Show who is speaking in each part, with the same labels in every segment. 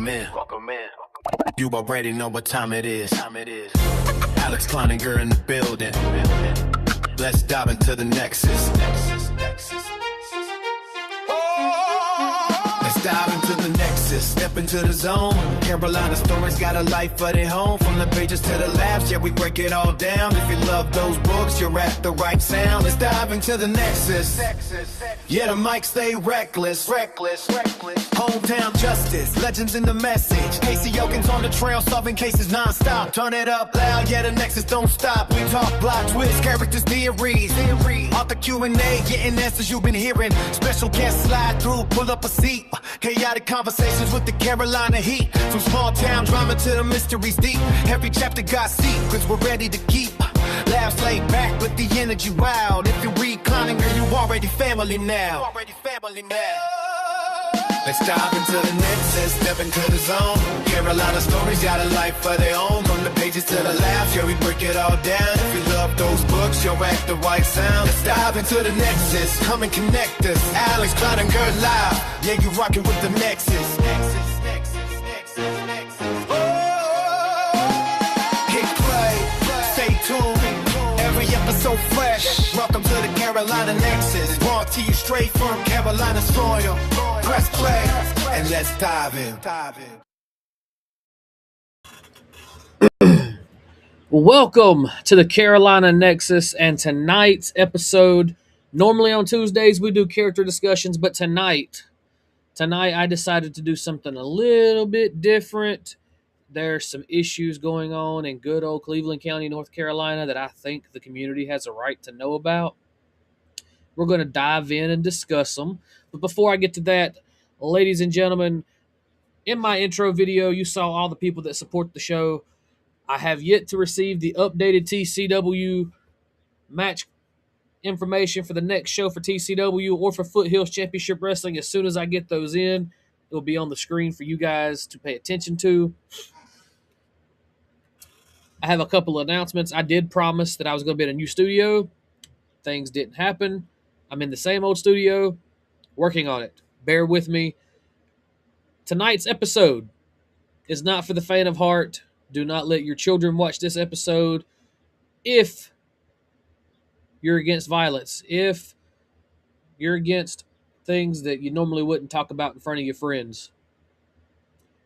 Speaker 1: Welcome in. You already know what time it is. Alex Kleininger in the building. Let's dive into the Nexus. Let's dive into the Nexus, step into the zone. Carolina stories got a life of their home. From the pages to the labs, yeah, we break it all down. If you love those books, you're at the right sound. Let's dive into the Nexus. Yeah, the mic stay reckless. Hometown justice, legends in the message. Casey Yokin's on the trail, solving cases non-stop. Turn it up loud, yeah, the Nexus don't stop. We talk plot twists, characters, theories. Author Q&A, getting answers you've been hearing. Special guests slide through, pull up a seat. Chaotic conversations with the Carolina heat. From small town drama to the mysteries deep. Every chapter got secrets we're ready to keep. Laughs laid back with the energy wild. If you read Kleininger, you already family now. Let's dive into the Nexus, step into the zone. Carolina stories got a life of their own. From the pages to the labs, yeah, we break it all down. If you love those books, you're at the right sound. Let's dive into the Nexus, come and connect us. Alex Kleininger live, yeah, you rocking with the Nexus. Hit play, stay tuned. Every episode fresh. Welcome to the Carolina Nexus. Brought to you straight from Carolina soil. Press play and let's dive in.
Speaker 2: Welcome to the Carolina Nexus, and tonight's episode, normally on Tuesdays we do character discussions, but tonight I decided to do something a little bit different. There's some issues going on in good old Cleveland County, North Carolina that I think the community has a right to know about. We're going to dive in and discuss them. But before I get to that, ladies and gentlemen, in my intro video, you saw all the people that support the show. I have yet to receive the updated TCW match information for the next show for TCW or for Foothills Championship Wrestling. As soon as I get those in, it'll be on the screen for you guys to pay attention to. I have a couple of announcements. I did promise that I was going to be in a new studio. Things didn't happen. I'm in the same old studio, working on it. Bear with me. Tonight's episode is not for the faint of heart. Do not let your children watch this episode if you're against violence, if you're against things that you normally wouldn't talk about in front of your friends.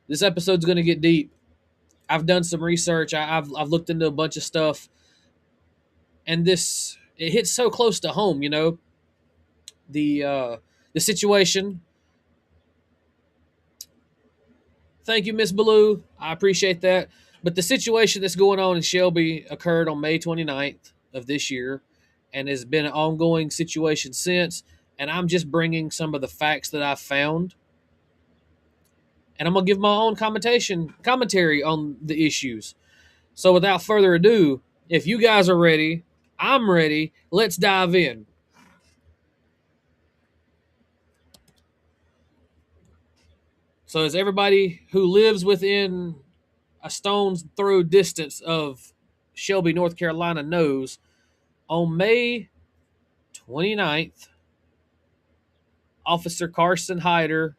Speaker 2: This episode's going to get deep. I've done some research. I've looked into a bunch of stuff, and it hits so close to home. You know, the situation. Thank you, Miss Ballou. I appreciate that. But the situation that's going on in Shelby occurred on May 29th of this year and has been an ongoing situation since. And I'm just bringing some of the facts that I've found. And I'm going to give my own commentary on the issues. So without further ado, if you guys are ready, I'm ready. Let's dive in. So as everybody who lives within a stone's throw distance of Shelby, North Carolina knows, on May 29th, Officer Carson Hyder,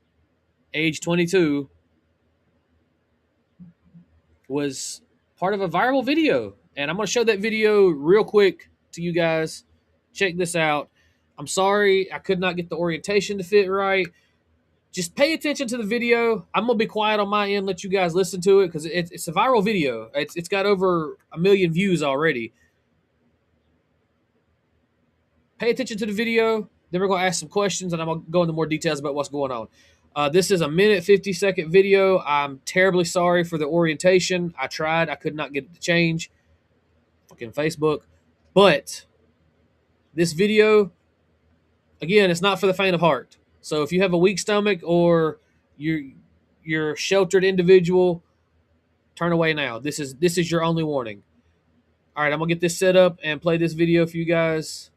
Speaker 2: age 22, was part of a viral video. And I'm going to show that video real quick to you guys. Check this out. I'm sorry I could not get the orientation to fit right. Just pay attention to the video. I'm going to be quiet on my end, let you guys listen to it because it's a viral video. It's got over 1 million views already. Pay attention to the video. Then we're going to ask some questions, and I'm going to go into more details about what's going on. This is a 1:50 video. I'm terribly sorry for the orientation. I tried. I could not get it to change. Fucking Facebook. But this video, again, it's not for the faint of heart. So if you have a weak stomach or you're a sheltered individual, turn away now. This is your only warning. All right, I'm going to get this set up and play this video for you guys.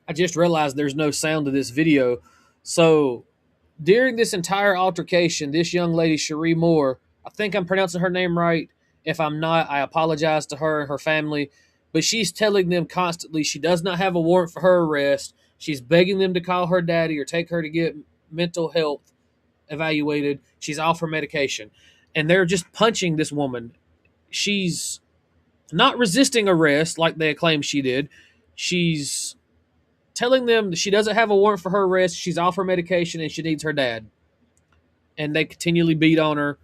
Speaker 2: I just realized there's no sound to this video. So during this entire altercation, this young lady, Cherie Moore, I think I'm pronouncing her name right. If I'm not, I apologize to her and her family. But she's telling them constantly she does not have a warrant for her arrest. She's begging them to call her daddy or take her to get mental health evaluated. She's off her medication. And they're just punching this woman. She's not resisting arrest like they claim she did. She's telling them that she doesn't have a warrant for her arrest. She's off her medication and she needs her dad. And they continually beat on her,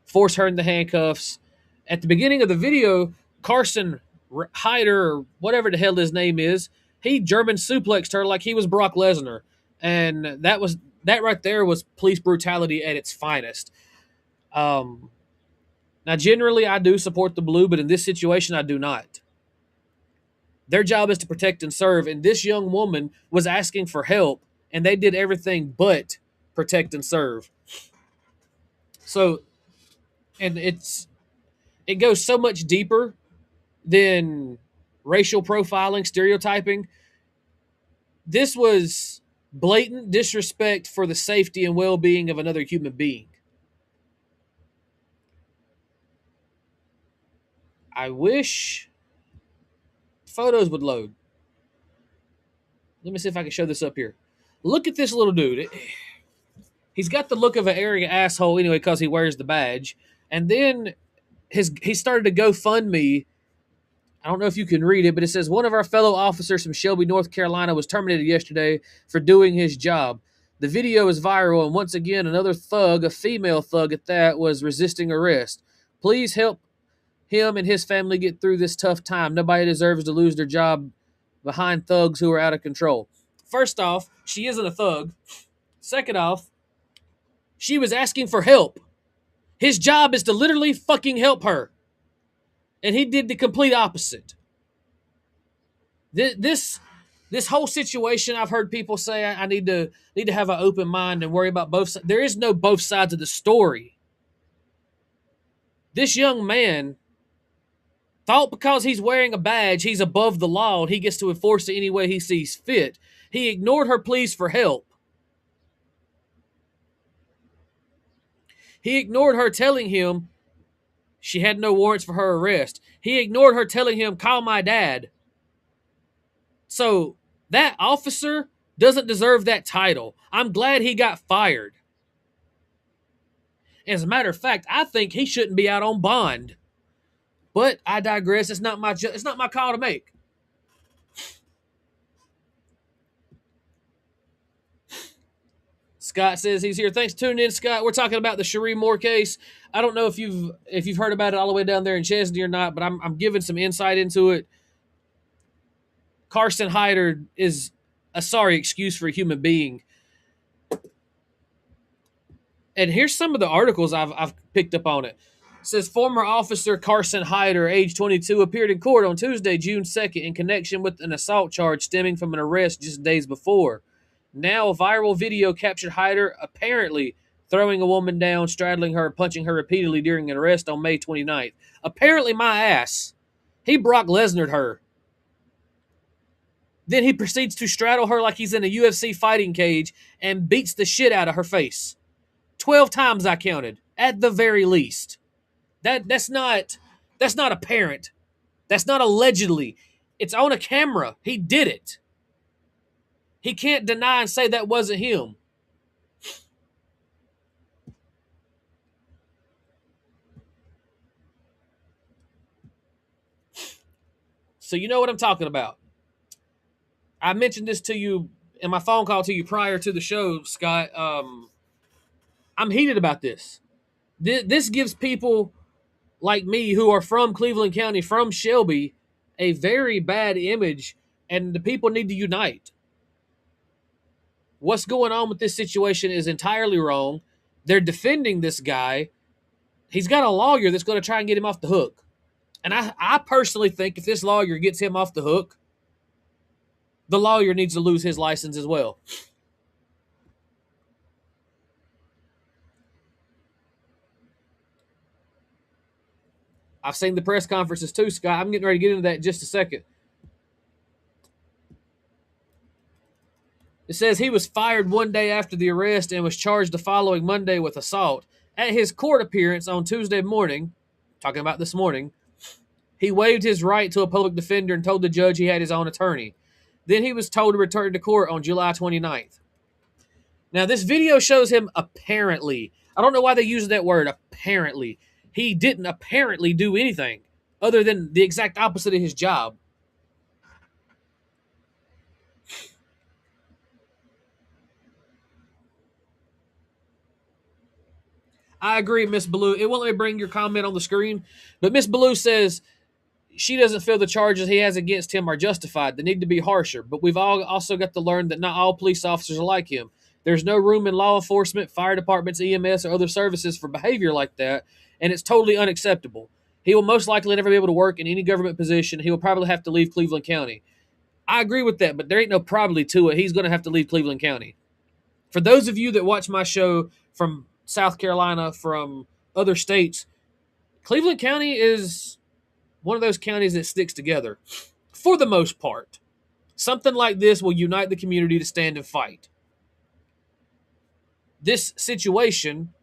Speaker 2: force her into handcuffs. At the beginning of the video, Carson Hyder, or whatever the hell his name is, he German suplexed her like he was Brock Lesnar. And that right there was police brutality at its finest. Now, generally, I do support the blue, but in this situation, I do not. Their job is to protect and serve, and this young woman was asking for help, and they did everything but protect and serve. So, and it goes so much deeper than racial profiling, stereotyping. This was blatant disrespect for the safety and well-being of another human being. I wish photos would load. Let me see if I can show this up here. Look at this little dude. He's got the look of an arrogant asshole anyway because he wears the badge. And then he started to GoFundMe. I don't know if you can read it, but it says one of our fellow officers from Shelby, North Carolina was terminated yesterday for doing his job. The video is viral, and once again, another thug, a female thug at that, was resisting arrest. Please help him and his family get through this tough time. Nobody deserves to lose their job behind thugs who are out of control. First off, she isn't a thug. Second off, she was asking for help. His job is to literally fucking help her. And he did the complete opposite. This whole situation, I've heard people say I need to have an open mind and worry about both sides. There is no both sides of the story. This young man thought because he's wearing a badge, he's above the law and he gets to enforce it any way he sees fit. He ignored her pleas for help. He ignored her telling him she had no warrants for her arrest. He ignored her telling him, call my dad. So that officer doesn't deserve that title. I'm glad he got fired. As a matter of fact, I think he shouldn't be out on bond. But I digress. It's not my call to make. Scott says he's here. Thanks for tuning in, Scott. We're talking about the Cherie Moore case. I don't know if you've heard about it all the way down there in Chesney or not, but I'm giving some insight into it. Carson Hyder is a sorry excuse for a human being. And here's some of the articles I've picked up on it. It says former officer Carson Hyder, age 22, appeared in court on Tuesday, June 2nd, in connection with an assault charge stemming from an arrest just days before. Now, a viral video captured Hyder apparently throwing a woman down, straddling her, punching her repeatedly during an arrest on May 29th. Apparently, my ass. He Brock Lesnar'd her. Then he proceeds to straddle her like he's in a UFC fighting cage and beats the shit out of her face. 12 times I counted, at the very least. That's not apparent. That's not allegedly. It's on a camera. He did it. He can't deny and say that wasn't him. So you know what I'm talking about. I mentioned this to you in my phone call to you prior to the show, Scott. I'm heated about this. This gives people like me who are from Cleveland County, from Shelby, a very bad image, and the people need to unite. What's going on with this situation is entirely wrong. They're defending this guy. He's got a lawyer that's going to try and get him off the hook. And I personally think if this lawyer gets him off the hook, the lawyer needs to lose his license as well. I've seen the press conferences too, Scott. I'm getting ready to get into that in just a second. It says he was fired one day after the arrest and was charged the following Monday with assault. At his court appearance on Tuesday morning, talking about this morning, he waived his right to a public defender and told the judge he had his own attorney. Then he was told to return to court on July 29th. Now, this video shows him apparently. I don't know why they use that word, apparently. He didn't apparently do anything other than the exact opposite of his job. I agree, Miss Blue. It won't let me bring your comment on the screen, but Miss Blue says she doesn't feel the charges he has against him are justified. They need to be harsher, but we've all also got to learn that not all police officers are like him. There's no room in law enforcement, fire departments, EMS, or other services for behavior like that, and it's totally unacceptable. He will most likely never be able to work in any government position. He will probably have to leave Cleveland County. I agree with that, but there ain't no probably to it. He's going to have to leave Cleveland County. For those of you that watch my show from South Carolina, from other states, Cleveland County is one of those counties that sticks together for the most part. Something like this will unite the community to stand and fight. This situation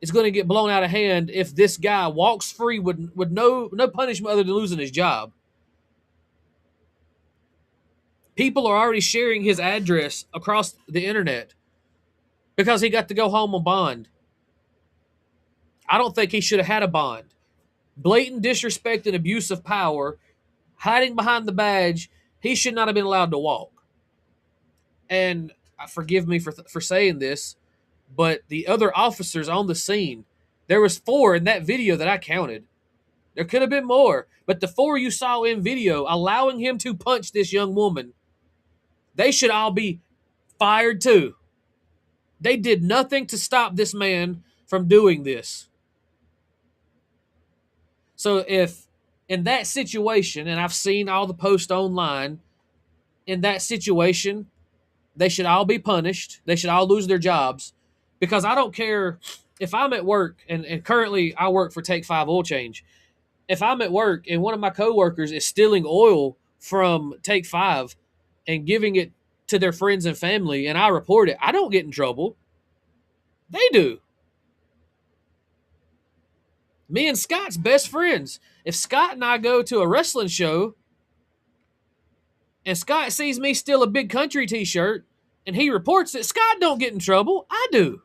Speaker 2: is going to get blown out of hand if this guy walks free with no punishment other than losing his job. People are already sharing his address across the internet because he got to go home on bond. I don't think he should have had a bond. Blatant disrespect and abuse of power, hiding behind the badge, he should not have been allowed to walk. And forgive me for saying this, but the other officers on the scene, there was 4 in that video that I counted. There could have been more, but the 4 you saw in video allowing him to punch this young woman, they should all be fired too. They did nothing to stop this man from doing this. So if in that situation, and I've seen all the posts online, in that situation, they should all be punished. They should all lose their jobs. Because I don't care if I'm at work, and currently I work for Take 5 Oil Change. If I'm at work and one of my coworkers is stealing oil from Take 5 and giving it to their friends and family, and I report it, I don't get in trouble. They do. Me and Scott's best friends. If Scott and I go to a wrestling show and Scott sees me steal a Big Country t-shirt and he reports it, Scott don't get in trouble. I do.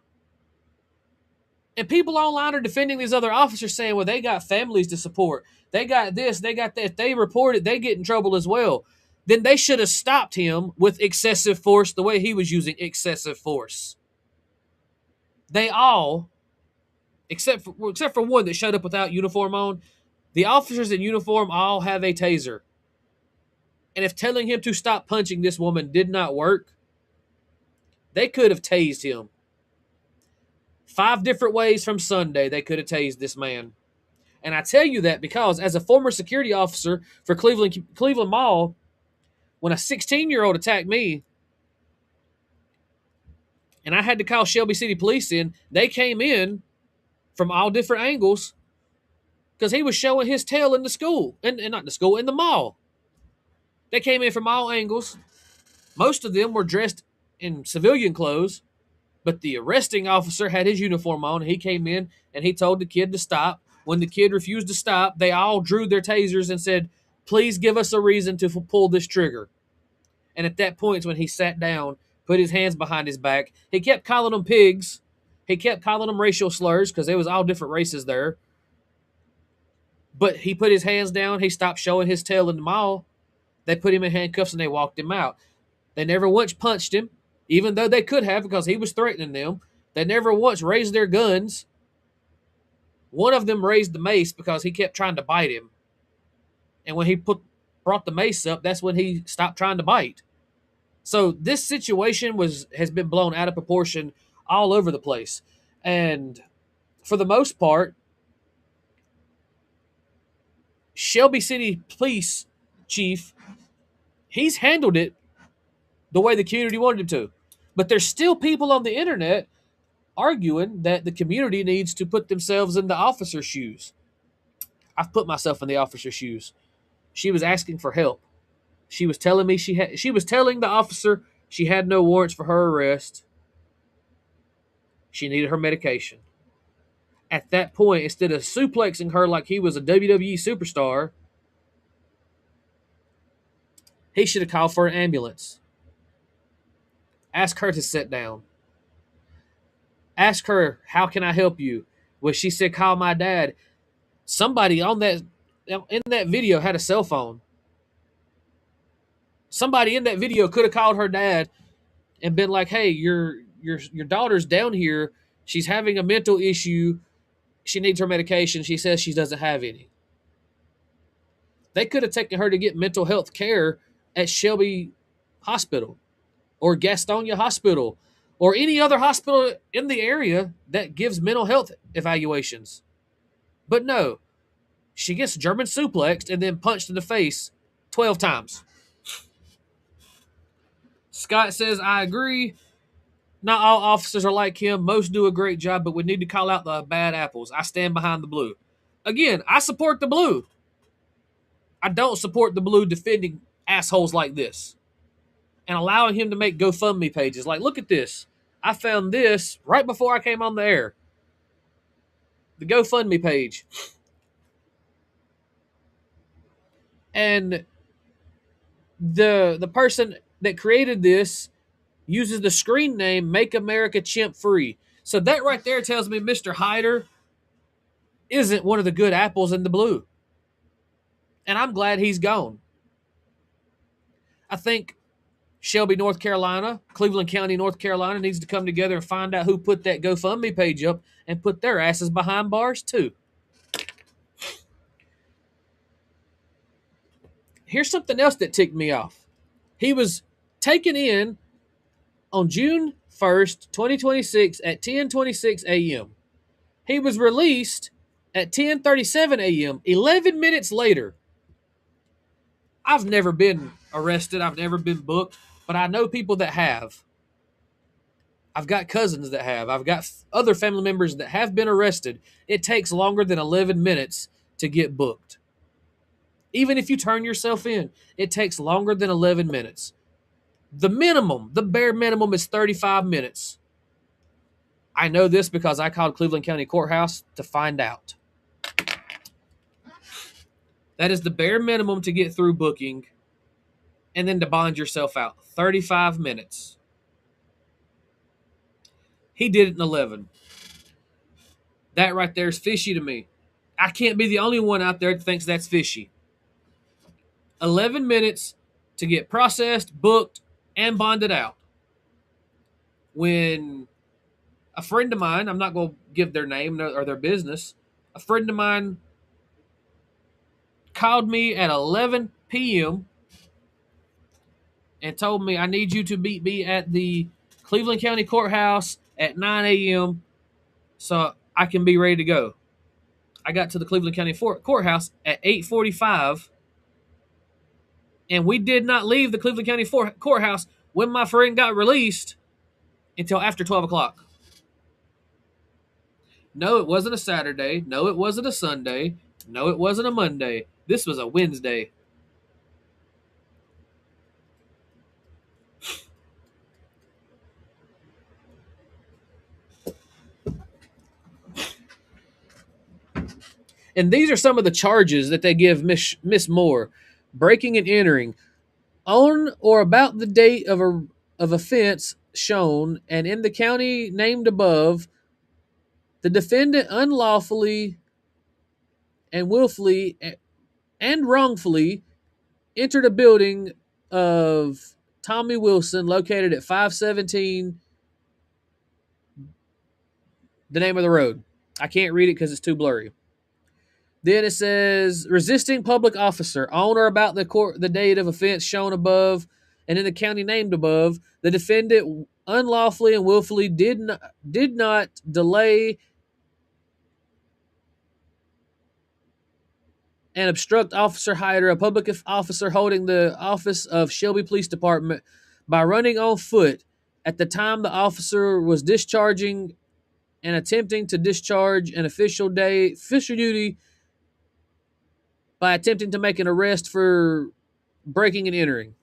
Speaker 2: And people online are defending these other officers saying, well, they got families to support. They got this, they got that. If they report it, they get in trouble as well. Then they should have stopped him with excessive force the way he was using excessive force. They all, except for one that showed up without uniform on, the officers in uniform all have a taser. And if telling him to stop punching this woman did not work, they could have tased him. 5 different ways from Sunday they could have tased this man. And I tell you that because as a former security officer for Cleveland Mall, when a 16-year-old attacked me and I had to call Shelby City Police in, they came in from all different angles because he was showing his tail in the school. And not the school, in the mall. They came in from all angles. Most of them were dressed in civilian clothes. But the arresting officer had his uniform on. He came in and he told the kid to stop. When the kid refused to stop, they all drew their tasers and said, please give us a reason to pull this trigger. And at that point, when he sat down, put his hands behind his back, he kept calling them pigs. He kept calling them racial slurs because there was all different races there. But he put his hands down. He stopped showing his tail in the mall. They put him in handcuffs and they walked him out. They never once punched him. Even though they could have because he was threatening them. They never once raised their guns. One of them raised the mace because he kept trying to bite him. And when he brought the mace up, that's when he stopped trying to bite. So this situation has been blown out of proportion all over the place. And for the most part, Shelby City Police Chief, he's handled it the way the community wanted him to. But there's still people on the internet arguing that the community needs to put themselves in the officer's shoes. I've put myself in the officer's shoes. She was asking for help. She was telling me she was telling the officer She had no warrants for her arrest. She needed her medication. At that point, instead of suplexing her like he was a WWE superstar, he should have called for an ambulance. Ask her to sit down. Ask her, how can I help you? When she said, call my dad, somebody in that video had a cell phone. Somebody in that video could have called her dad and been like, hey, your daughter's down here. She's having a mental issue. She needs her medication. She says she doesn't have any. They could have taken her to get mental health care at Shelby Hospital or Gastonia Hospital or any other hospital in the area that gives mental health evaluations. But no, she gets German suplexed and then punched in the face 12 times. Scott says, I agree. Not all officers are like him. Most do a great job, but we need to call out the bad apples. I stand behind the blue. Again, I support the blue. I don't support the blue defending assholes like this and allowing him to make GoFundMe pages. Like, look at this. I found this right before I came on the air. The GoFundMe page. And the person that created this uses the screen name Make America Chimp Free. So that right there tells me Mr. Hyder isn't one of the good apples in the blue. And I'm glad he's gone. I think Shelby, North Carolina, Cleveland County, North Carolina needs to come together and find out who put that GoFundMe page up and put their asses behind bars too. Here's something else that ticked me off. He was taken in on June 1st, 2026 at 10:26 a.m. He was released at 10:37 a.m., 11 minutes later. I've never been arrested. I've never been booked, but I know people that have. I've got cousins that have. I've got other family members that have been arrested. It takes longer than 11 minutes to get booked. Even if you turn yourself in, it takes longer than 11 minutes. The minimum, the bare minimum is 35 minutes. I know this because I called Cleveland County Courthouse to find out. That is the bare minimum to get through booking and then to bond yourself out. 35 minutes. He did it in 11. That right there is fishy to me. I can't be the only one out there that thinks that's fishy. 11 minutes to get processed, booked, and bonded out. When a friend of mine, I'm not going to give their name or their business, a friend of mine called me at 11 p.m. and told me, I need you to meet me at the Cleveland County Courthouse at 9 a.m. so I can be ready to go. I got to the Cleveland County Courthouse at 8:45, and we did not leave the Cleveland County Courthouse when my friend got released until after 12 o'clock. No, it wasn't a Saturday. No, it wasn't a Sunday. No, it wasn't a Monday. This was a Wednesday. And these are some of the charges that they give Miss Moore. Breaking and entering. On or about the date of offense shown and in the county named above, the defendant unlawfully and willfully and wrongfully entered a building of Tommy Wilson located at 517, the name of the road. I can't read it because it's too blurry. Then it says, resisting public officer on or about the date of offense shown above and in the county named above, the defendant unlawfully and willfully did not delay and obstruct Officer Hyder, a public officer holding the office of Shelby Police Department, by running on foot at the time the officer was discharging and attempting to discharge an official duty by attempting to make an arrest for breaking and entering.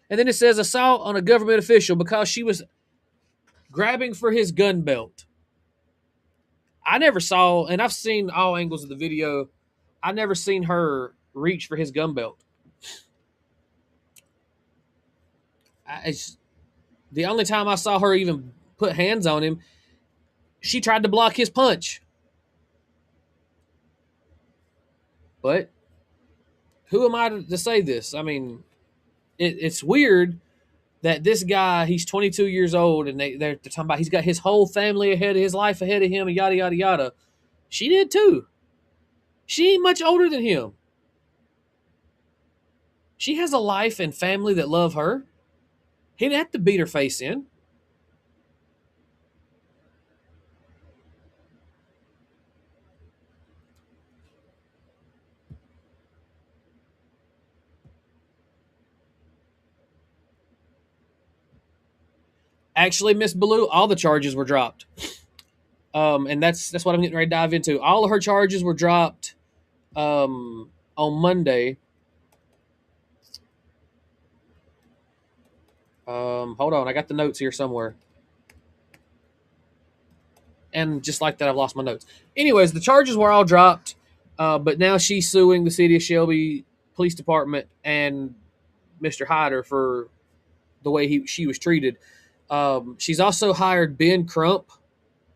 Speaker 2: And then it says assault on a government official because she was grabbing for his gun belt. I never saw, and I've seen all angles of the video, I never seen her reach for his gun belt. It's the only time I saw her even put hands on him, she tried to block his punch. But who am I to say this? I mean, it's weird that this guy, he's 22 years old, and they're talking about he's got his whole family ahead of his life ahead of him, and yada, yada, yada. She did too. She ain't much older than him. She has a life and family that love her. He didn't have to beat her face in. Actually, Miss Blue, all the charges were dropped. And that's what I'm getting ready to dive into. All of her charges were dropped on Monday. Hold on, I got the notes here somewhere. And just like that, I've lost my notes. Anyways, the charges were all dropped, but now she's suing the city of Shelby Police Department and Mr. Hyder for the way she was treated. She's also hired Ben Crump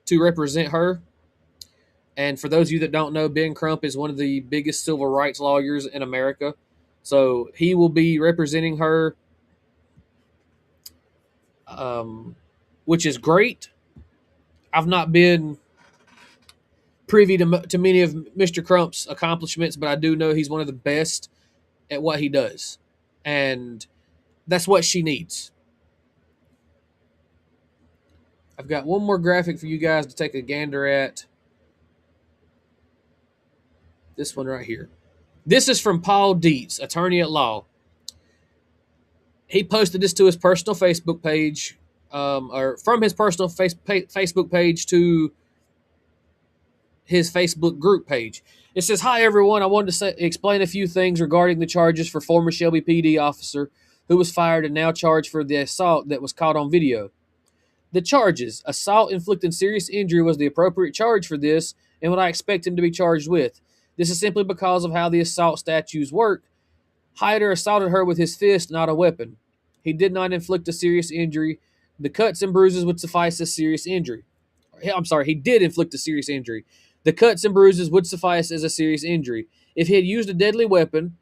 Speaker 2: to represent her. And for those of you that don't know, Ben Crump is one of the biggest civil rights lawyers in America. So he will be representing her, which is great. I've not been privy to many of Mr. Crump's accomplishments, but I do know he's one of the best at what he does. And that's what she needs. I've got one more graphic for you guys to take a gander at. This one right here. This is from Paul Dietz, attorney at law. He posted this to his personal Facebook page, or from his personal Facebook page to his Facebook group page. It says, "Hi everyone, I wanted to explain a few things regarding the charges for former Shelby PD officer who was fired and now charged for the assault that was caught on video. The charges: assault inflicting serious injury was the appropriate charge for this and what I expect him to be charged with. This is simply because of how the assault statutes work. Hyder assaulted her with his fist, not a weapon. He did not inflict a serious injury. The cuts and bruises would suffice as serious injury. I'm sorry, he did inflict a serious injury. The cuts and bruises would suffice as a serious injury. If he had used a deadly weapon,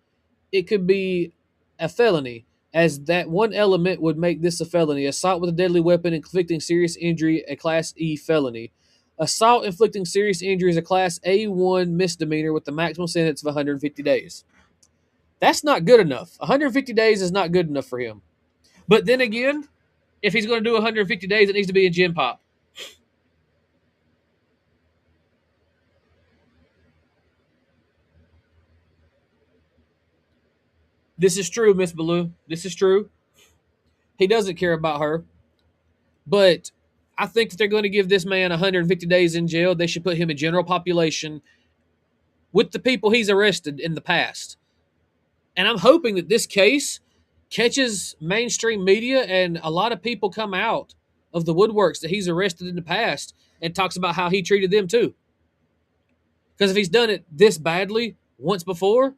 Speaker 2: it could be a felony, as that one element would make this a felony. Assault with a deadly weapon inflicting serious injury, a Class E felony. Assault inflicting serious injury is a Class A1 misdemeanor with the maximum sentence of 150 days. That's not good enough. 150 days is not good enough for him. But then again, if he's going to do 150 days, it needs to be in Gen Pop. This is true, Miss Baloo. This is true. He doesn't care about her. But I think if they're going to give this man 150 days in jail, they should put him in general population with the people he's arrested in the past. And I'm hoping that this case catches mainstream media and a lot of people come out of the woodworks that he's arrested in the past and talks about how he treated them too. Because if he's done it this badly once before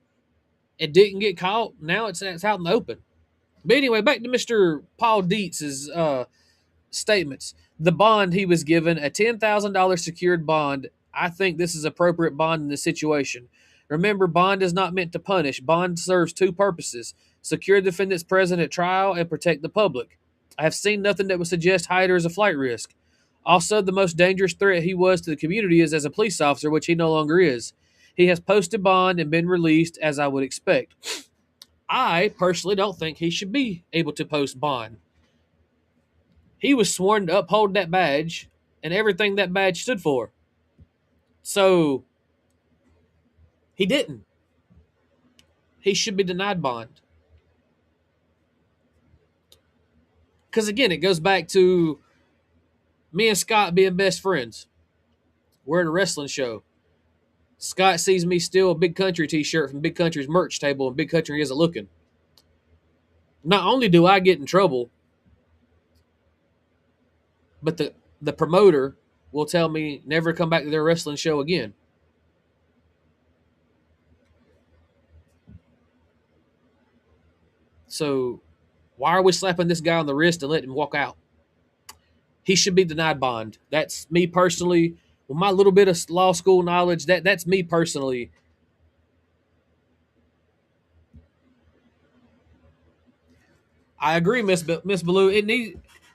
Speaker 2: and didn't get caught, now it's out in the open. But anyway, back to Mr. Paul Dietz's statements. The bond he was given, a $10,000 secured bond. I think this is appropriate bond in this situation. Remember, bond is not meant to punish. Bond serves two purposes: secure defendants present at trial and protect the public. I have seen nothing that would suggest Hyder is a flight risk. Also, the most dangerous threat he was to the community is as a police officer, which he no longer is. He has posted bond and been released, as I would expect. I personally don't think he should be able to post bond. He was sworn to uphold that badge and everything that badge stood for. So, he didn't. He should be denied bond. Because again, it goes back to me and Scott being best friends. We're at a wrestling show. Scott sees me steal a Big Country t-shirt from Big Country's merch table, and Big Country isn't looking. Not only do I get in trouble, but the promoter will tell me never come back to their wrestling show again. So why are we slapping this guy on the wrist and letting him walk out? He should be denied bond. That's me personally. With my little bit of law school knowledge, that's me personally. I agree, Miss Blue.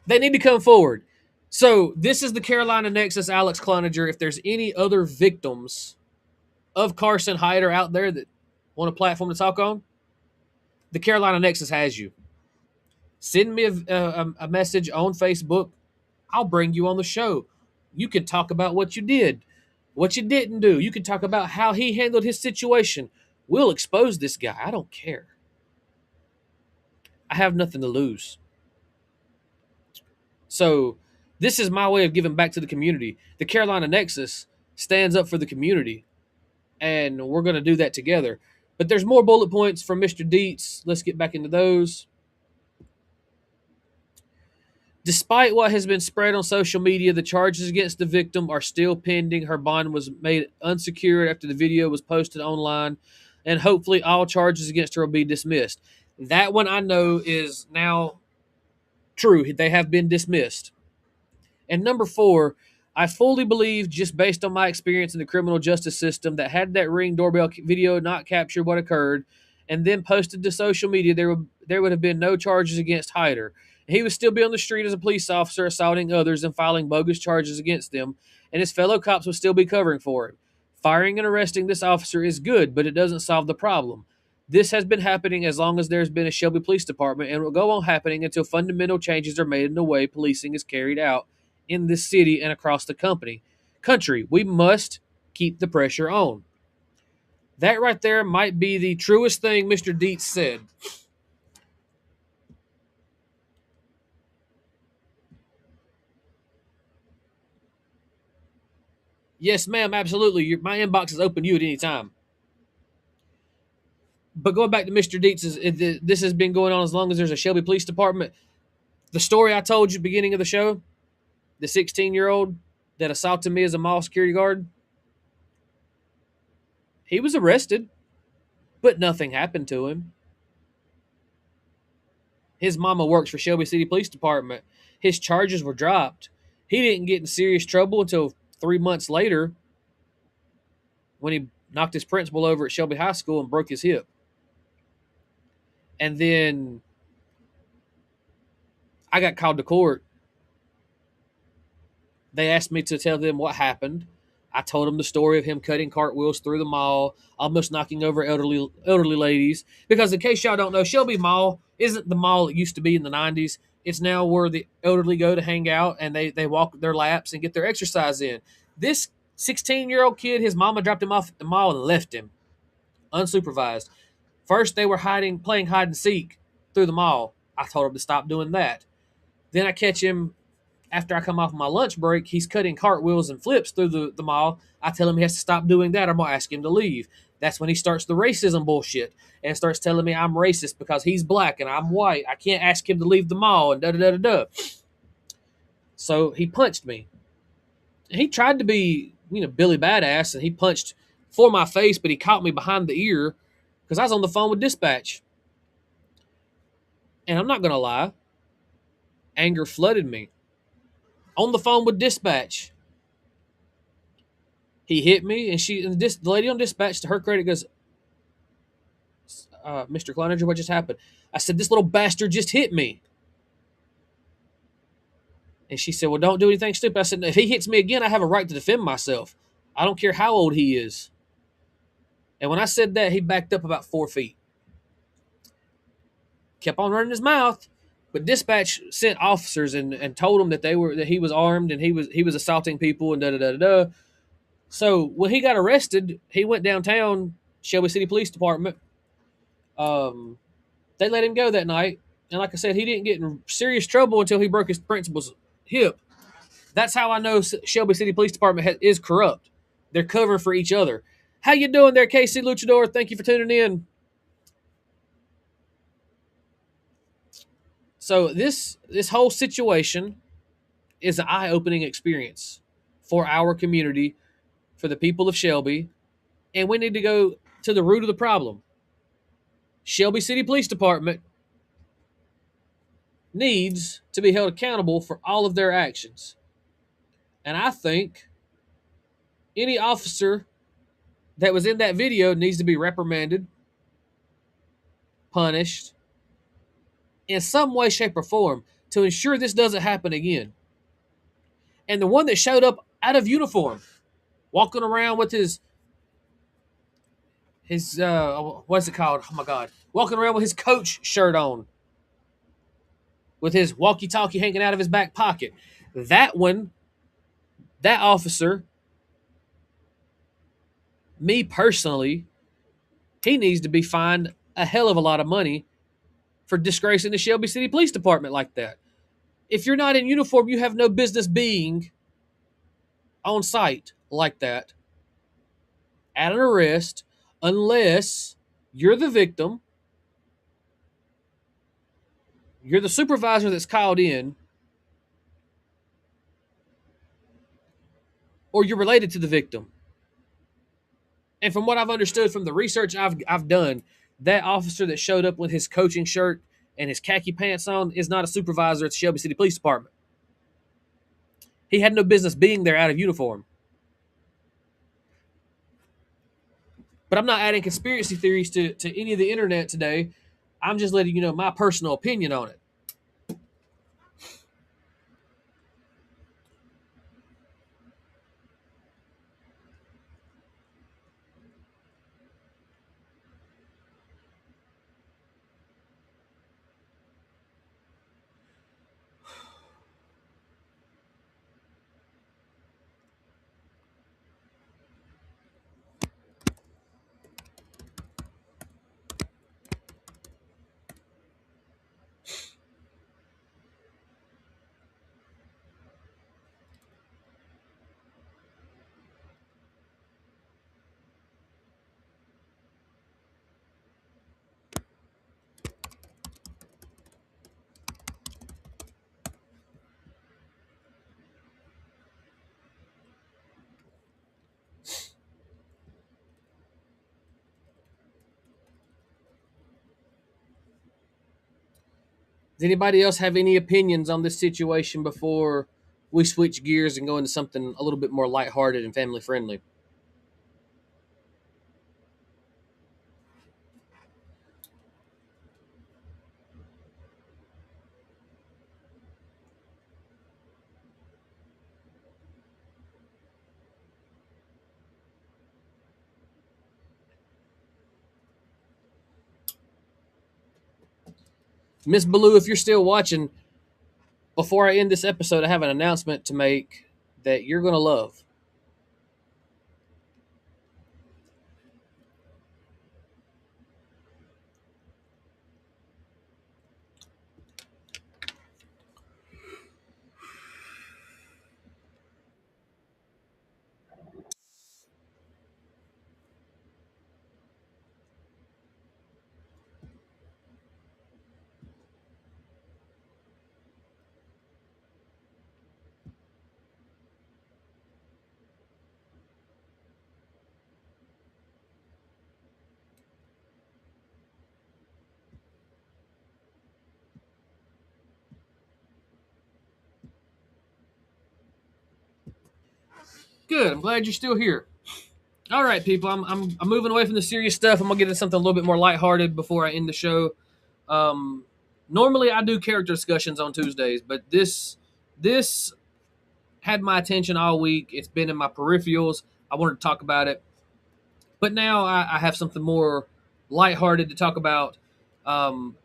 Speaker 2: They need to come forward. So this is the Carolina Nexus, Alex Cloninger. If there's any other victims of Carson Hyder out there that want a platform to talk on, the Carolina Nexus has you. Send me a message on Facebook. I'll bring you on the show. You can talk about what you did, what you didn't do. You can talk about how he handled his situation. We'll expose this guy. I don't care. I have nothing to lose. So this is my way of giving back to the community. The Carolina Nexus stands up for the community, and we're going to do that together. But there's more bullet points from Mr. Dietz. Let's get back into those. Despite what has been spread on social media, the charges against the victim are still pending. Her bond was made unsecured after the video was posted online, and hopefully all charges against her will be dismissed. That one I know is now true. They have been dismissed. And number 4, I fully believe, just based on my experience in the criminal justice system, that had that Ring doorbell video not captured what occurred and then posted to social media, there would have been no charges against Hyder. He would still be on the street as a police officer, assaulting others and filing bogus charges against them, and his fellow cops would still be covering for him. Firing and arresting this officer is good, but it doesn't solve the problem. This has been happening as long as there's been a Shelby Police Department, and will go on happening until fundamental changes are made in the way policing is carried out in this city and across the country. We must keep the pressure on. That right there might be the truest thing Mr. Dietz said. Yes, ma'am, absolutely. My inbox is open to you at any time. But going back to Mr. Dietz, this has been going on as long as there's a Shelby Police Department. The story I told you at the beginning of the show, the 16-year-old that assaulted me as a mall security guard, he was arrested, but nothing happened to him. His mama works for Shelby City Police Department. His charges were dropped. He didn't get in serious trouble until 3 months later when he knocked his principal over at Shelby High School and broke his hip. And then I got called to court. They asked me to tell them what happened. I told them the story of him cutting cartwheels through the mall, almost knocking over elderly ladies. Because in case y'all don't know, Shelby Mall isn't the mall it used to be in the 90s. It's now where the elderly go to hang out, and they walk their laps and get their exercise in. This 16-year-old kid, his mama dropped him off at the mall and left him unsupervised. First, they were playing hide and seek through the mall. I told him to stop doing that. Then I catch him after I come off my lunch break. He's cutting cartwheels and flips through the mall. I tell him he has to stop doing that or I'm going to ask him to leave. That's when he starts the racism bullshit and starts telling me I'm racist because he's black and I'm white. I can't ask him to leave the mall and da-da-da-da-da. So he punched me. He tried to be, Billy Badass, and he punched for my face, but he caught me behind the ear because I was on the phone with dispatch. And I'm not going to lie, anger flooded me. On the phone with dispatch, he hit me, and the lady on dispatch, to her credit, goes, Mr. Cloninger, what just happened? I said, this little bastard just hit me. And she said, well, don't do anything stupid. I said, if he hits me again, I have a right to defend myself. I don't care how old he is. And when I said that, he backed up about 4 feet. Kept on running his mouth. But dispatch sent officers and told him that he was armed and he was assaulting people and da-da-da-da-da. So when he got arrested, he went downtown, Shelby City Police Department. They let him go that night. And like I said, he didn't get in serious trouble until he broke his principal's hip. That's how I know Shelby City Police Department is corrupt. They're covering for each other. How you doing there, KC, Luchador? Thank you for tuning in. So this whole situation is an eye-opening experience for our community, for the people of Shelby, and we need to go to the root of the problem. Shelby City Police Department needs to be held accountable for all of their actions. And I think any officer that was in that video needs to be reprimanded, punished in some way, shape, or form to ensure this doesn't happen again. And the one that showed up out of uniform, walking around with his what's it called? Oh my god. Walking around with his coach shirt on, with his walkie-talkie hanging out of his back pocket. That one, that officer, me personally, he needs to be fined a hell of a lot of money for disgracing the Shelby City Police Department like that. If you're not in uniform, you have no business being on site like that at an arrest unless you're the victim, you're the supervisor that's called in, or you're related to the victim. And from what I've understood from the research I've done, that officer that showed up with his coaching shirt and his khaki pants on is not a supervisor at the Shelby City Police Department. He had no business being there out of uniform. But I'm not adding conspiracy theories to any of the internet today. I'm just letting you know my personal opinion on it. Does anybody else have any opinions on this situation before we switch gears and go into something a little bit more lighthearted and family friendly? Miss Baloo, if you're still watching, before I end this episode, I have an announcement to make that you're going to love. Good. I'm glad you're still here. All right, people. I'm moving away from the serious stuff. I'm gonna get into something a little bit more lighthearted before I end the show. Um, Normally I do character discussions on Tuesdays, but this had my attention all week. It's been in my peripherals. I wanted to talk about it, but now I have something more lighthearted to talk about. Um,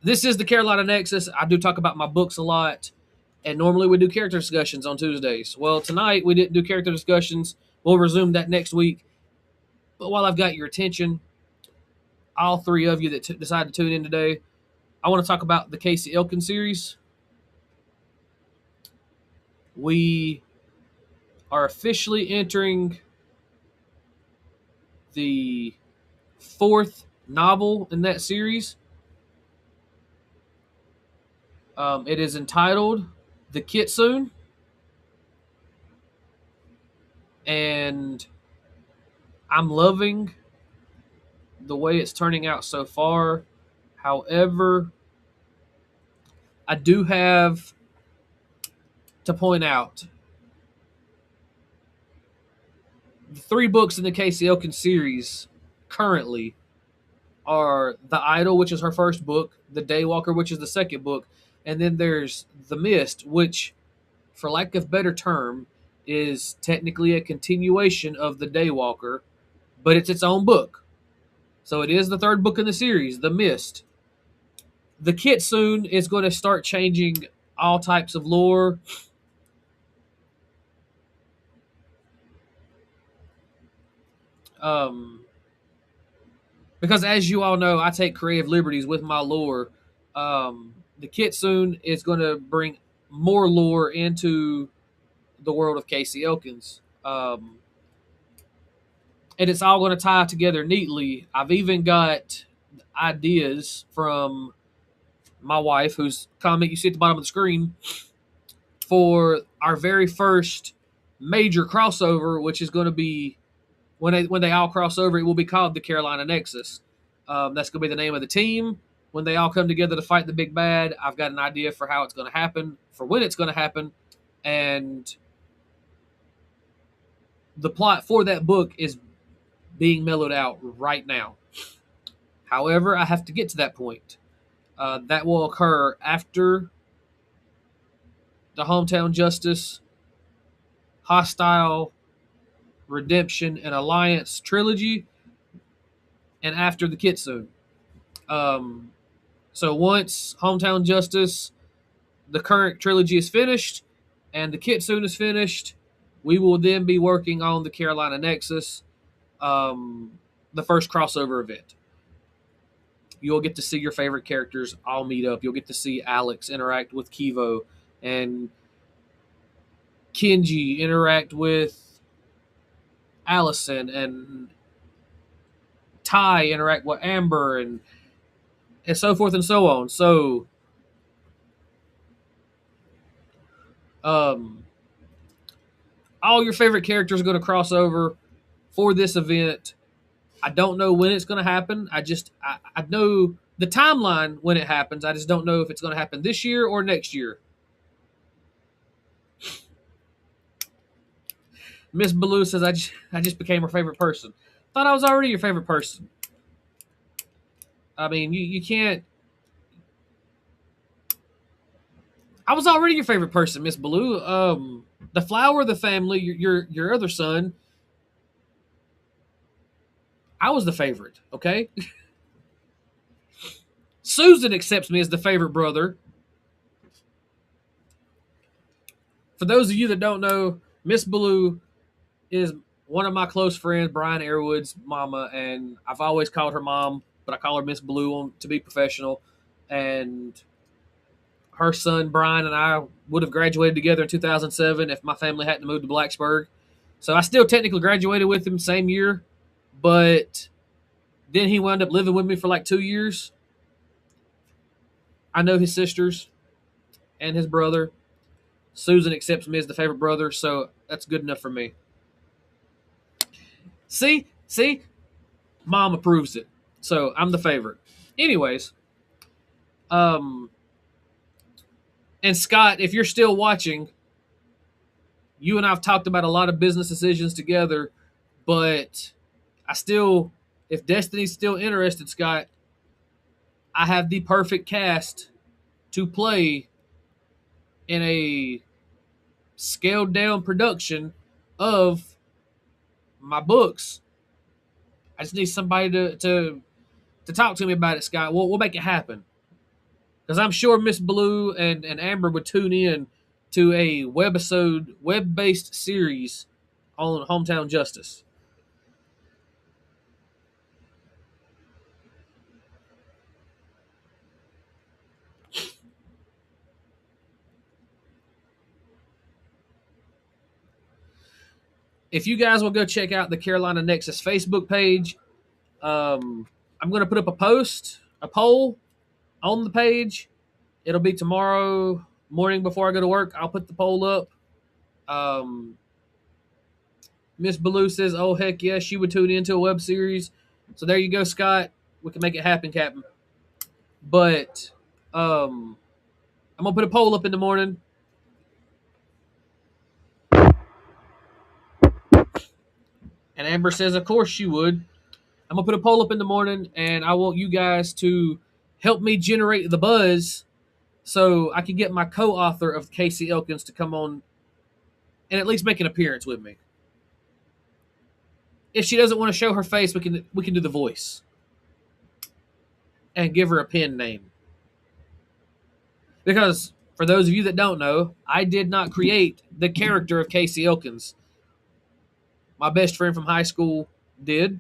Speaker 2: this is the Carolina Nexus. I do talk about my books a lot, and normally we do character discussions on Tuesdays. Well, tonight we didn't do character discussions. We'll resume that next week. But while I've got your attention, all three of you that decided to tune in today, I want to talk about the Casey Elkin series. We are officially entering the fourth novel in that series. It is entitled The Kitsune, and I'm loving the way it's turning out so far. However, I do have to point out the 3 books in the Casey Elkins series currently are The Idol, which is her first book, The Daywalker, which is the second book, and then there's The Mist, which, for lack of better term, is technically a continuation of The Daywalker, but it's its own book. So it is the 3rd book in the series, The Mist. The Kitsune is going to start changing all types of lore. Because as you all know, I take creative liberties with my lore. The Kitsune is going to bring more lore into the world of Casey Elkins. And it's all going to tie together neatly. I've even got ideas from my wife, whose comment you see at the bottom of the screen, for our very first major crossover, which is going to be when they all cross over. It will be called the Carolina Nexus. That's going to be the name of the team. When they all come together to fight the big bad, I've got an idea for how it's going to happen, for when it's going to happen, and the plot for that book is being mellowed out right now. However, I have to get to that point. That will occur after the Hometown Justice, Hostile, Redemption, and Alliance trilogy, and after the Kitsune. So once Hometown Justice, the current trilogy is finished, and the Kitsune is finished, we will then be working on the Carolina Nexus, the first crossover event. You'll get to see your favorite characters all meet up. You'll get to see Alex interact with Kivo, and Kenji interact with Allison, and Ty interact with Amber, and so forth and so on. So, all your favorite characters are going to cross over for this event. I don't know when it's going to happen. I know the timeline when it happens. I just don't know if it's going to happen this year or next year. Miss Baloo says, I just became her favorite person. Thought I was already your favorite person. I mean, you can't. I was already your favorite person, Miss Baloo. The flower of the family, your other son. I was the favorite, okay? Susan accepts me as the favorite brother. For those of you that don't know, Miss Baloo is one of my close friends, Brian Airwood's mama, and I've always called her mom, but I call her Miss Baloo to be professional. And her son, Brian, and I would have graduated together in 2007 if my family hadn't moved to Blacksburg. So I still technically graduated with him same year, but then he wound up living with me for like 2 years. I know his sisters and his brother. Susan accepts me as the favorite brother, so that's good enough for me. See? Mom approves it. So I'm the favorite. Anyways, and Scott, if you're still watching, you and I have talked about a lot of business decisions together, but if Destiny's still interested, Scott, I have the perfect cast to play in a scaled down production of my books. I just need somebody to talk to me about it, Scott. We'll make it happen. Because I'm sure Miss Blue and Amber would tune in to a web-based series on Hometown Justice. If you guys will go check out the Carolina Nexus Facebook page, I'm going to put up a poll on the page. It'll be tomorrow morning before I go to work. I'll put the poll up. Miss Baloo says, "Oh heck yes, she would tune into a web series." So there you go, Scott. We can make it happen, Captain. But I'm gonna put a poll up in the morning. And Amber says, "Of course she would." I'm gonna put a poll up in the morning, and I want you guys to help me generate the buzz so I can get my co-author of Casey Elkins to come on and at least make an appearance with me. If she doesn't want to show her face, we can do the voice and give her a pen name. Because for those of you that don't know, I did not create the character of Casey Elkins. My best friend from high school did.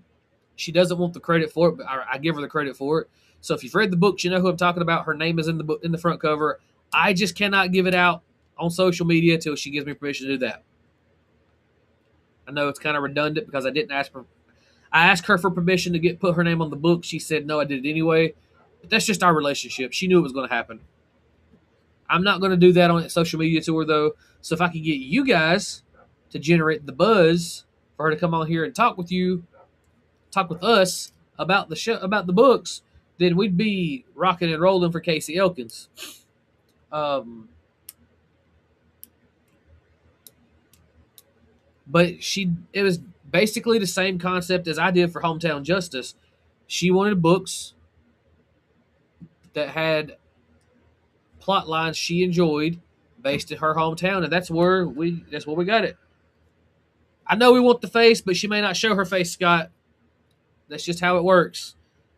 Speaker 2: She doesn't want the credit for it, but I give her the credit for it. So if you've read the books, you know who I'm talking about. Her name is in the book, in the front cover. I just cannot give it out on social media until she gives me permission to do that. I know it's kind of redundant because I didn't ask her. I asked her for permission to put her name on the book. She said no, I did it anyway. But that's just our relationship. She knew it was going to happen. I'm not going to do that on social media to her though. So if I could get you guys to generate the buzz for her to come on here and talk with us about the show, about the books, then we'd be rocking and rolling for Casey Elkins. But it was basically the same concept as I did for Hometown Justice. She wanted books that had plot lines she enjoyed based in her hometown, and that's where we got it. I know we want the face, but she may not show her face, Scott. That's just how it works.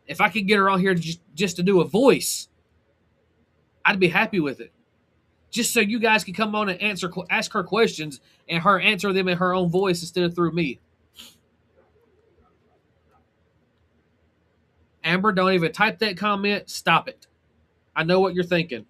Speaker 2: If I could get her on here just to do a voice, I'd be happy with it. Just so you guys can come on and ask her questions, and her answer them in her own voice instead of through me. Amber, don't even type that comment. Stop it. I know what you're thinking.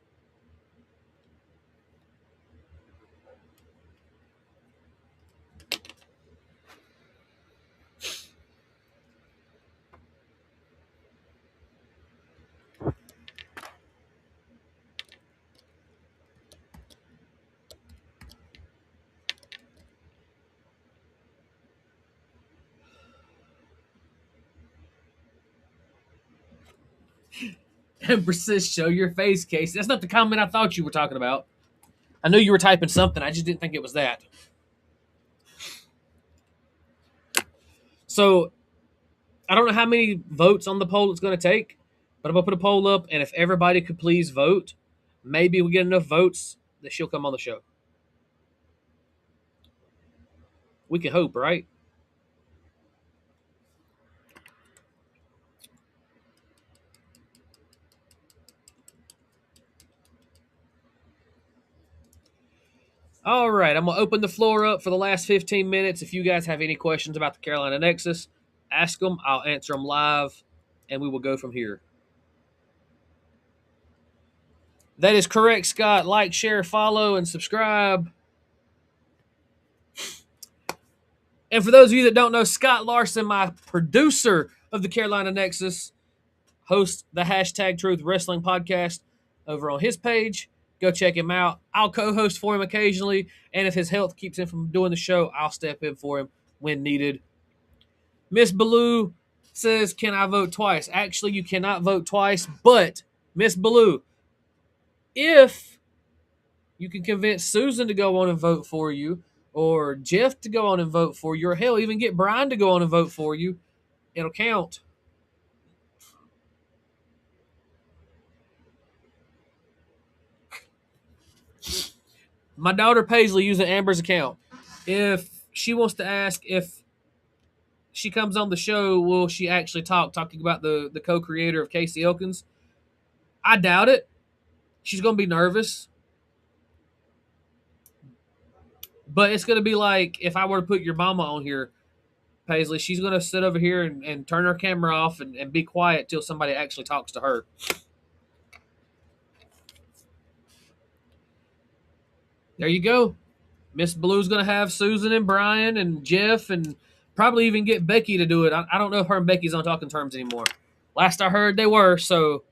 Speaker 2: Amber says, "Show your face, Casey." That's not the comment I thought you were talking about. I knew you were typing something. I just didn't think it was that. So I don't know how many votes on the poll it's going to take, but I'm going to put a poll up, and if everybody could please vote, maybe we get enough votes that she'll come on the show. We can hope, right? All right, I'm going to open the floor up for the last 15 minutes. If you guys have any questions about the Carolina Nexus, ask them. I'll answer them live, and we will go from here. That is correct, Scott. Like, share, follow, and subscribe. And for those of you that don't know, Scott Larson, my producer of the Carolina Nexus, hosts the hashtag Truth Wrestling podcast over on his page. Go check him out. I'll co-host for him occasionally, and if his health keeps him from doing the show, I'll step in for him when needed. Miss Baloo says, "Can I vote twice?" Actually, you cannot vote twice, but Miss Baloo, if you can convince Susan to go on and vote for you, or Jeff to go on and vote for you, or hell, even get Brian to go on and vote for you, it'll count. My daughter Paisley using Amber's account. If she wants to ask if she comes on the show, will she actually talking about the co-creator of Casey Elkins? I doubt it. She's going to be nervous. But it's going to be like if I were to put your mama on here, Paisley, she's going to sit over here and turn her camera off and be quiet till somebody actually talks to her. There you go. Miss Blue's going to have Susan and Brian and Jeff and probably even get Becky to do it. I don't know if her and Becky's on talking terms anymore. Last I heard, they were, so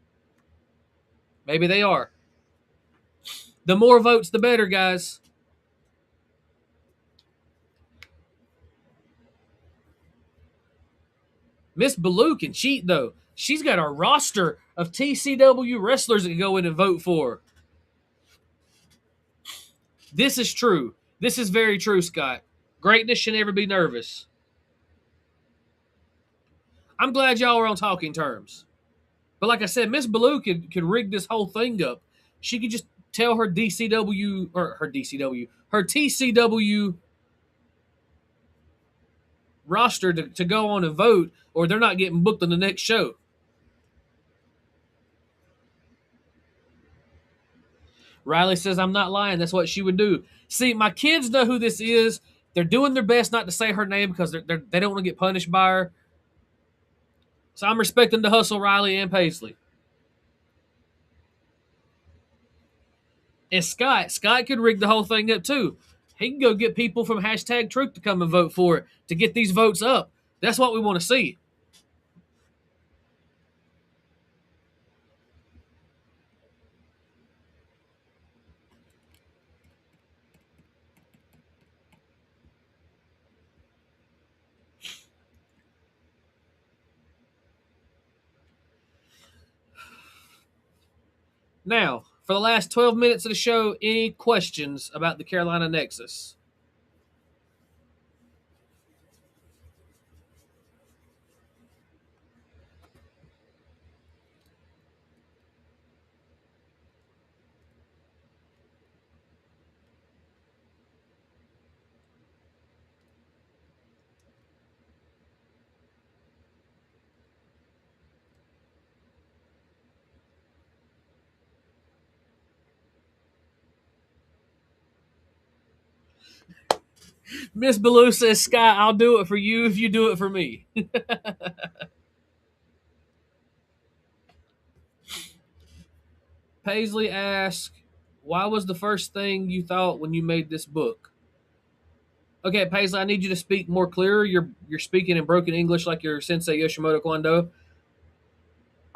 Speaker 2: maybe they are. The more votes, the better, guys. Miss Baloo can cheat, though. She's got a roster of TCW wrestlers that can go in and vote for her. This is true. This is very true, Scott. Greatness should never be nervous. I'm glad y'all are on talking terms. But like I said, Miss Baloo could rig this whole thing up. She could just tell her DCW or her TCW roster to go on and vote, or they're not getting booked on the next show. Riley says, I'm not lying. That's what she would do. See, my kids know who this is. They're doing their best not to say her name because they don't want to get punished by her. So I'm respecting the hustle, Riley and Paisley. And Scott could rig the whole thing up too. He can go get people from hashtag Truth to come and vote for it to get these votes up. That's what we want to see. Now, for the last 12 minutes of the show, any questions about the Carolina Nexus? Miss Baloo says, Scott, I'll do it for you if you do it for me. Paisley asks, why was the first thing you thought when you made this book? Okay, Paisley, I need you to speak more clear. You're speaking in broken English like your sensei Yoshimoto Kondo.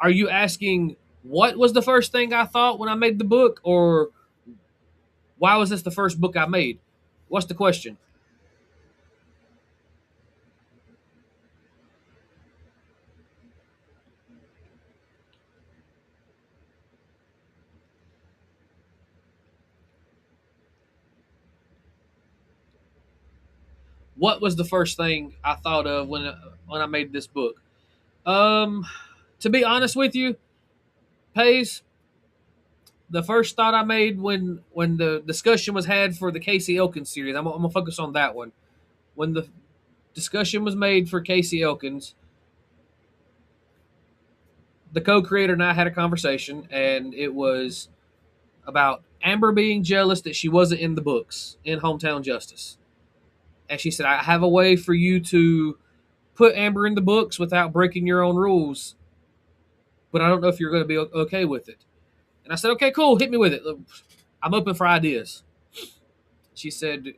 Speaker 2: Are you asking what was the first thing I thought when I made the book, or why was this the first book I made? What's the question? What was the first thing I thought of when I made this book? Um, to be honest with you, Pays, the first thought I made when the discussion was had for the Casey Elkins series, I'm gonna focus on that one. When the discussion was made for Casey Elkins, the co-creator and I had a conversation, and it was about Amber being jealous that she wasn't in the books in Hometown Justice. And she said, I have a way for you to put Amber in the books without breaking your own rules, but I don't know if you're going to be okay with it. And I said, okay, cool, hit me with it. I'm open for ideas. She said,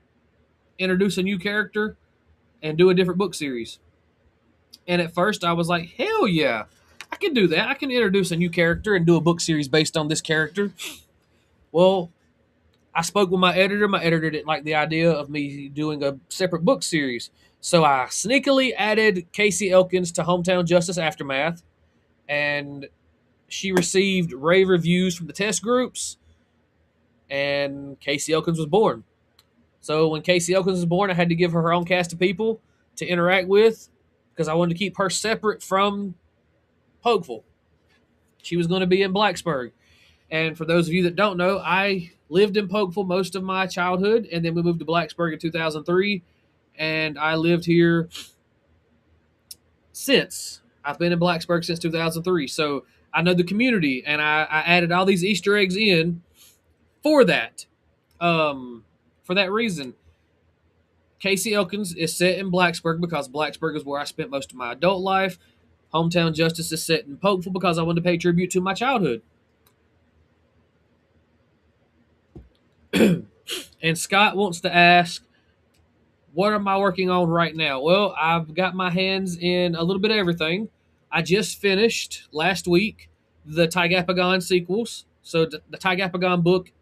Speaker 2: introduce a new character and do a different book series. And at first I was like, hell yeah, I can do that. I can introduce a new character and do a book series based on this character. Well, I spoke with my editor. My editor didn't like the idea of me doing a separate book series. So I sneakily added Casey Elkins to Hometown Justice Aftermath, and she received rave reviews from the test groups, and Casey Elkins was born. So when Casey Elkins was born, I had to give her her own cast of people to interact with because I wanted to keep her separate from Hopeful. She was going to be in Blacksburg. And for those of you that don't know, I lived in Pokeville most of my childhood, and then we moved to Blacksburg in 2003, and I lived here since. I've been in Blacksburg since 2003, so I know the community, and I added all these Easter eggs in for that. For that reason, Casey Elkins is set in Blacksburg because Blacksburg is where I spent most of my adult life. Hometown Justice is set in Pokeville because I wanted to pay tribute to my childhood. And Scott wants to ask, what am I working on right now? Well, I've got my hands in a little bit of everything. I just finished last week the Tygapagon sequels. So the Tygapagon book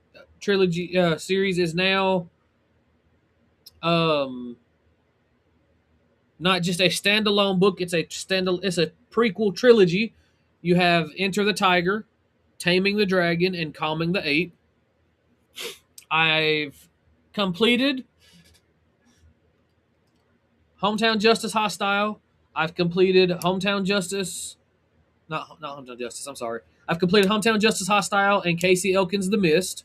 Speaker 2: trilogy series is now um, not just a standalone book. It's a prequel trilogy. You have Enter the Tiger, Taming the Dragon, and Calming the Ape. I've completed Hometown Justice Hostile. I've completed Hometown Justice. Not Hometown Justice. I'm sorry. I've completed Hometown Justice Hostile and Casey Elkins' The Mist.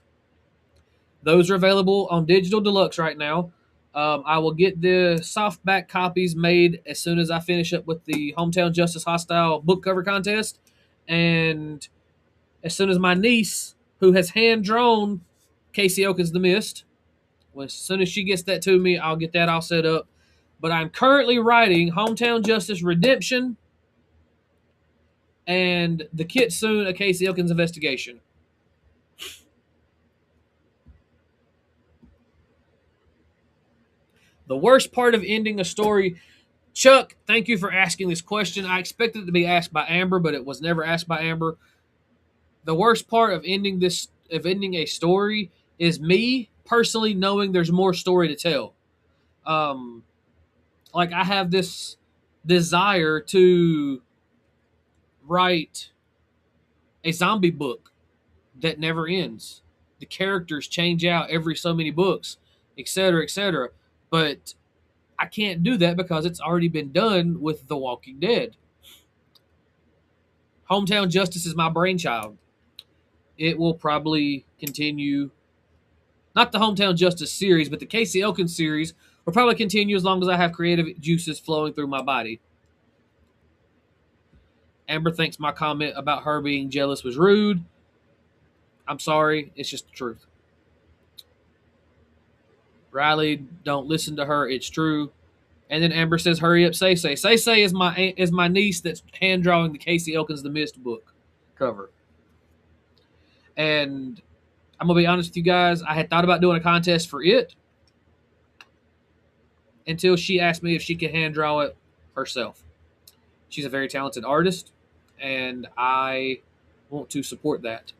Speaker 2: Those are available on Digital Deluxe right now. I will get the softback copies made as soon as I finish up with the Hometown Justice Hostile book cover contest. And as soon as my niece, who has hand drawn Casey Elkins' The Mist, as soon as she gets that to me, I'll get that all set up. But I'm currently writing Hometown Justice Redemption and The Kitsune, A Casey Elkins Investigation. The worst part of ending a story, Chuck, thank you for asking this question. I expected it to be asked by Amber, but it was never asked by Amber. The worst part of ending a story is me personally knowing there's more story to tell. Um, like I have this desire to write a zombie book that never ends. The characters change out every so many books, etc., etc. But I can't do that because it's already been done with The Walking Dead. Hometown Justice is my brainchild. It will probably continue, not the Hometown Justice series, but the Casey Elkins series will probably continue as long as I have creative juices flowing through my body. Amber thinks my comment about her being jealous was rude. I'm sorry, it's just the truth. Riley, don't listen to her. It's true. And then Amber says, "Hurry up, Say Say." Say Say is my niece that's hand drawing the Casey Elkins The Mist book cover. And I'm gonna be honest with you guys. I had thought about doing a contest for it until she asked me if she could hand draw it herself. She's a very talented artist, and I want to support that.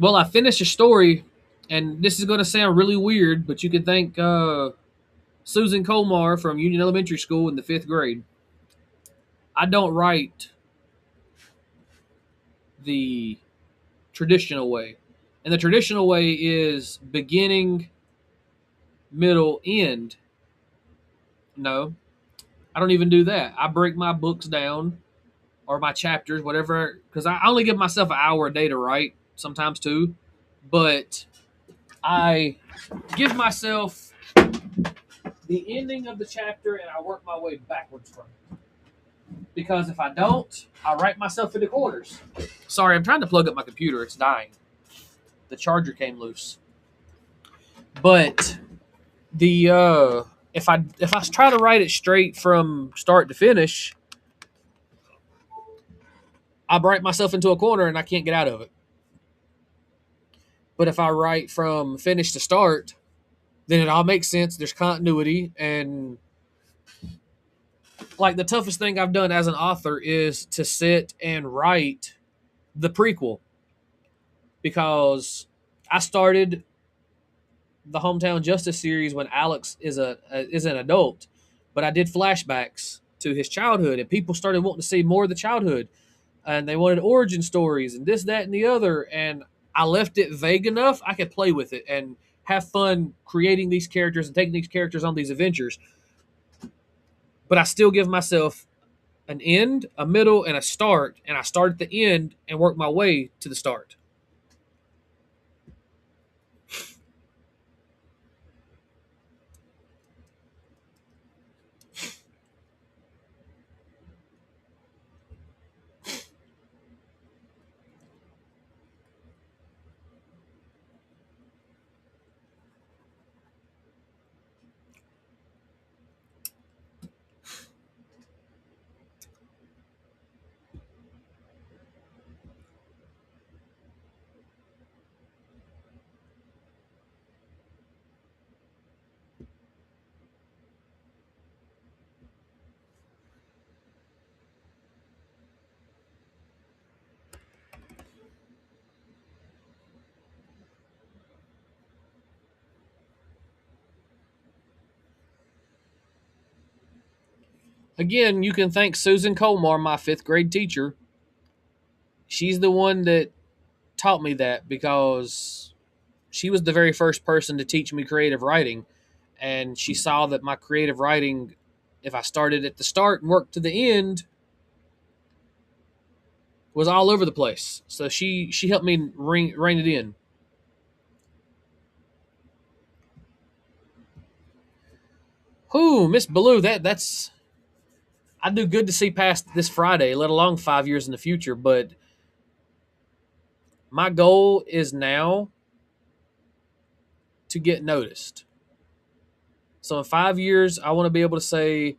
Speaker 2: Well, I finished a story, and this is going to sound really weird, but you can thank Susan Colmar from Union Elementary School in the 5th grade. I don't write the traditional way. And the traditional way is beginning, middle, end. No, I don't even do that. I break my books down or my chapters, whatever, because I only give myself an hour a day to write, sometimes two. But I give myself the ending of the chapter and I work my way backwards from it. Because if I don't, I write myself into corners. Sorry, I'm trying to plug up my computer. It's dying. The charger came loose. But the if I try to write it straight from start to finish, I write myself into a corner and I can't get out of it. But if I write from finish to start, then it all makes sense. There's continuity, and like the toughest thing I've done as an author is to sit and write the prequel, because I started the Hometown Justice series when Alex is an adult, but I did flashbacks to his childhood, and people started wanting to see more of the childhood, and they wanted origin stories and this, that, and the other, and I left it vague enough I could play with it and have fun creating these characters and taking these characters on these adventures. But I still give myself an end, a middle, and a start, and I start at the end and work my way to the start. Again, you can thank Susan Colmar, my fifth grade teacher. She's the one that taught me that because she was the very first person to teach me creative writing. And she saw that my creative writing, if I started at the start and worked to the end, was all over the place. So she helped me rein it in. Whoo, Miss Blue, that's I do good to see past this Friday, let alone 5 years in the future. But my goal is now to get noticed. So in 5 years, I want to be able to say,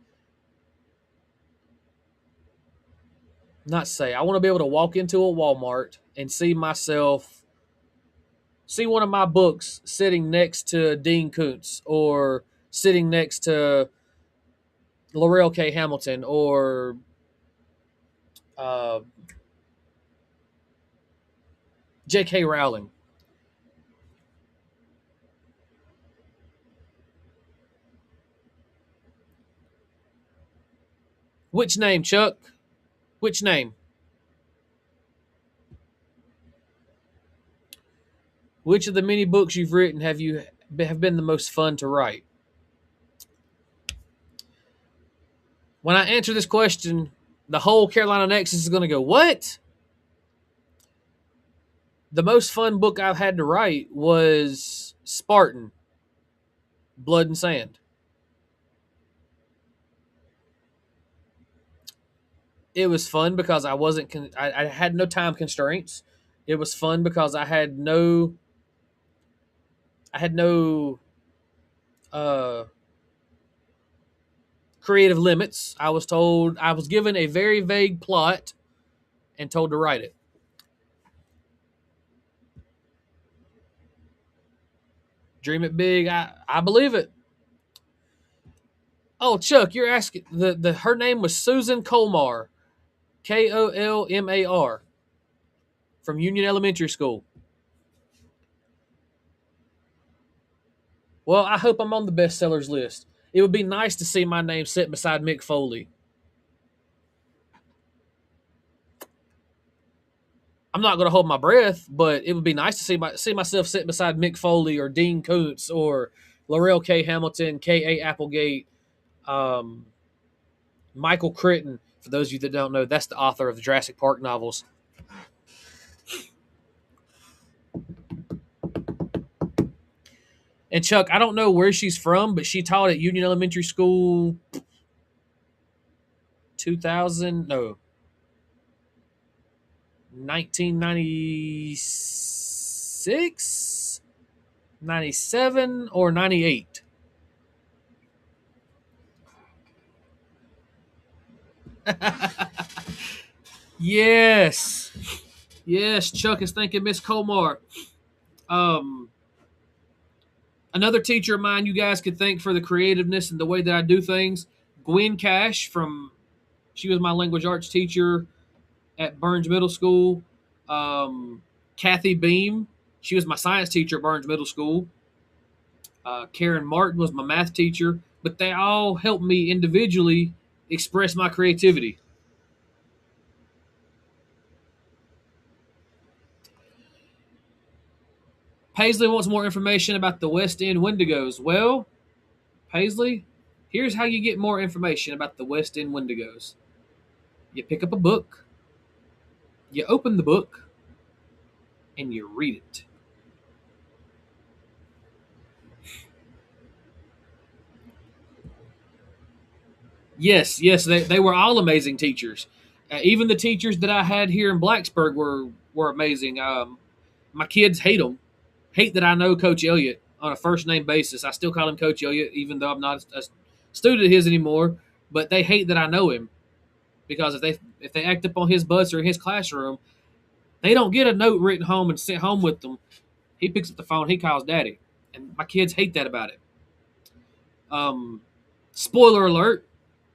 Speaker 2: not say, I want to be able to walk into a Walmart and see myself, see one of my books sitting next to Dean Koontz or sitting next to Laurel K. Hamilton or uh, J.K. Rowling. Which name, Chuck? Which name? Which of the many books you've written have been the most fun to write? When I answer this question, the whole Carolina Nexus is going to go, what? The most fun book I've had to write was Spartan, Blood and Sand. It was fun because I wasn't, I had no time constraints. It was fun because I had no uh, creative limits. I was given a very vague plot and told to write it. Dream it big. I believe it. Oh, Chuck, you're asking the her name was Susan Colmar, Kolmar, from Union Elementary School. Well, I hope I'm on the bestsellers list. It would be nice to see my name sit beside Mick Foley. I'm not going to hold my breath, but it would be nice to see myself sitting beside Mick Foley or Dean Koontz or Laurel K. Hamilton, K.A. Applegate, um, Michael Crichton. For those of you that don't know, that's the author of the Jurassic Park novels. And Chuck, I don't know where she's from, but she taught at Union Elementary School 2000, no, 1996, 97, or 98. Yes. Yes, Chuck is thanking Miss Colmar. Um, Another teacher of mine you guys could thank for the creativeness and the way that I do things. Gwen Cash she was my language arts teacher at Burns Middle School. Kathy Beam, she was my science teacher at Burns Middle School. Karen Martin was my math teacher, but they all helped me individually express my creativity. Paisley wants more information about the West End Wendigos. Well, Paisley, here's how you get more information about the West End Wendigos. You pick up a book, you open the book, and you read it. Yes, yes, they were all amazing teachers. Even the teachers that I had here in Blacksburg were amazing. My kids hate them. Hate that I know Coach Elliott on a first name basis. I still call him Coach Elliott, even though I'm not a student of his anymore. But they hate that I know him because if they act up on his bus or in his classroom, they don't get a note written home and sent home with them. He picks up the phone, he calls daddy, and my kids hate that about it. Um, Spoiler alert: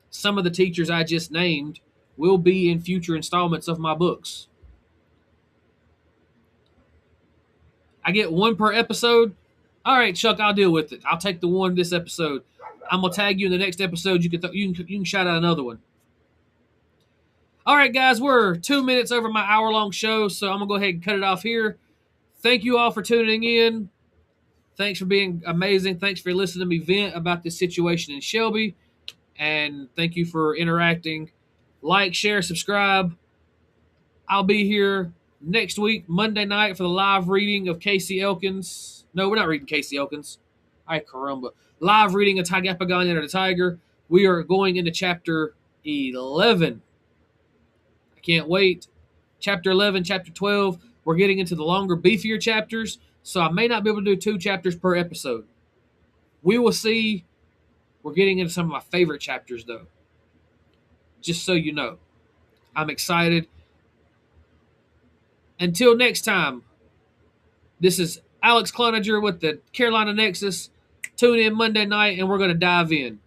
Speaker 2: some of the teachers I just named will be in future installments of my books. I get one per episode. All right, Chuck, I'll deal with it. I'll take the one this episode. I'm gonna tag you in the next episode. You can shout out another one. All right, guys, we're 2 minutes over my hour-long show, so I'm gonna go ahead and cut it off here. Thank you all for tuning in. Thanks for being amazing. Thanks for listening to me vent about this situation in Shelby, and thank you for interacting. Like, share, subscribe. I'll be here next week, Monday night, for the live reading of Casey Elkins. No, we're not reading Casey Elkins. Ay, caramba. Live reading of Tagapagan and the Tiger. We are going into chapter 11. I can't wait. Chapter 11, chapter 12. We're getting into the longer, beefier chapters, so I may not be able to do 2 chapters per episode. We will see. We're getting into some of my favorite chapters, though. Just so you know. I'm excited. Until next time, this is Alex Cloninger with the Carolina Nexus. Tune in Monday night, and we're going to dive in.